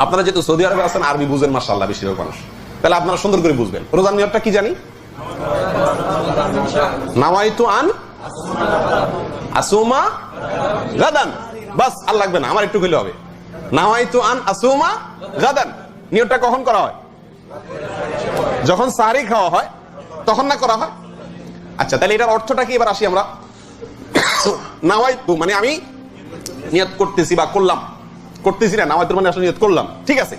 আপনারা যেহেতু সৌদি আরবে আছেন, আরবি বুঝেন মাশাআল্লাহ বেশিরভাগ মানুষ, তাহলে আপনারা সুন্দর করে বুঝবেন রোজার নিয়তটা কি জানি? নাওয়াইতু আন আসুমা গাদান, বাস আর লাগবে না, আমার একটু কইলে হবে। নাওয়াইতু আন আসুমা গাদান, নিয়তটা কখন করা হয়? যখন সাহরি খাওয়া হয় তখন না করা হয়? আচ্ছা, তাহলে এটার অর্থটা কি? এবার আসি আমরা। নাওয়াইতু মানে আমি নিয়ত করতেছি বা করলাম, করতেছি না, নাওয়াইতু মানে আসলে নিয়ত করলাম, ঠিক আছে,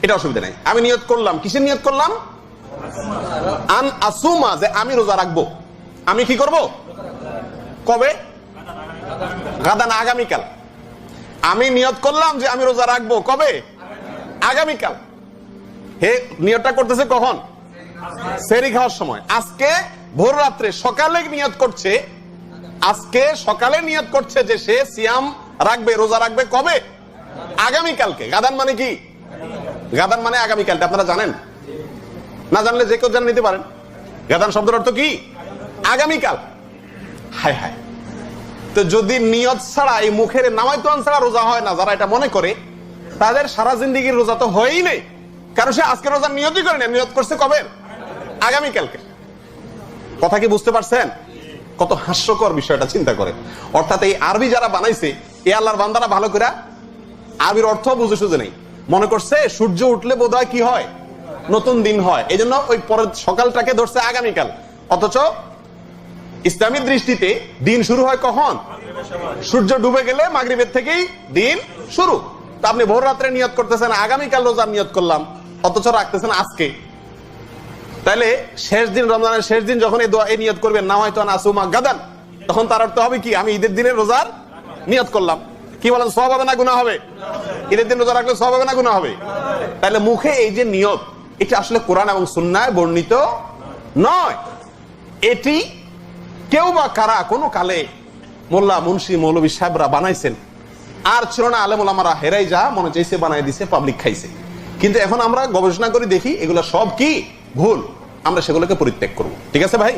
এটা অসুবিধা নাই। আমি নিয়ত করলাম, কিসের নিয়ত করলাম? আন আসুমা, যে আমি রোজা রাখবো। আমি কি করব? কবে? গাদান, আগামীকাল। আমি নিয়ত করলাম যে আমি রোজা রাখবো, কবে? আগামীকাল। হে নিয়তটা করতেছে কখন? সেহরি খাওয়ার সময়। আজকে ভোর রাত্রে সকালে নিয়ত করছে, আজকে সকালে নিয়ত করছে যে সে সিয়াম রাখবে, রোজা রাখবে, কবে? আগামীকালকে। গাদান মানে কি? গাদান মানে আগামীকালটা আপনারা জানেন? না জানলে যে কেউ জান নিতে পারেন। গাদান শব্দের অর্থ কি? আগামীকাল। হায় হায়, তো যদি নিয়ত ছাড়া, এই মুখের নাওয়াইতু আন ছাড়া রোজা হয় না, যারা এটা মনে করে তাদের সারা জিন্দেগির রোজা তো হয়ই নেই, কারণ সে আজকে রোজার নিয়তই করে না, নিয়ত করছে কবে? আগামীকালকে। কথা কি বুঝতে পারছেন? কত হাস্যকর বিষয়টা চিন্তা করে। অর্থাৎ এই আরবি যারা বানাইছে, এই আল্লাহর বান্দারা ভালো করে আরবির অর্থ বুঝে সুঝে নেই, মনে করছে সূর্য উঠলে বোধহয় কি হয়? নতুন দিন হয়, এই জন্য ওই পরের সকালটাকে ধরছে আগামীকাল। অথচ ইসলামী দৃষ্টিতে দিন শুরু হয় কখন? সূর্য ডুবে গেলে মাগরিবের থেকেই দিন শুরু। তা আপনি ভোর রাত্রে নিয়ত করতেছেন আগামীকাল রোজার নিয়ত করলাম, অথচ রাখতেছেন আজকে। তাহলে শেষ দিন, রমজানের শেষ দিন যখন এই নিয়ত করবেন নাওয়াইতু আন আসুমা গাদান, তখন তার অর্থ হবে কি? আমি ঈদের দিনে রোজার নিয়ত করলাম। কি বলেন, সওয়াব হবে না গুনাহ হবে? ঈদের দিন রোজা রাখলে সওয়াব হবে না গুনাহ হবে? তাহলে মুখে এই যে নিয়ত, এটা আসলে কোরআন এবং সুন্নাহয় বর্ণিত নয়। এটি কেউ বা কারা কোনো কালে মোল্লা, মুন্সি, মৌলভী সাহেবরা বানাইছেন, আর ছিল না আলেম ওলামারা, হেরাই যা মনে চাইছে বানাই দিছে, পাবলিক খাইছে। কিন্তু এখন আমরা গবেষণা করে দেখি এগুলো সব কি ভুল, আমরা সেগুলোকে পরিত্যাগ করব। ঠিক আছে ভাই?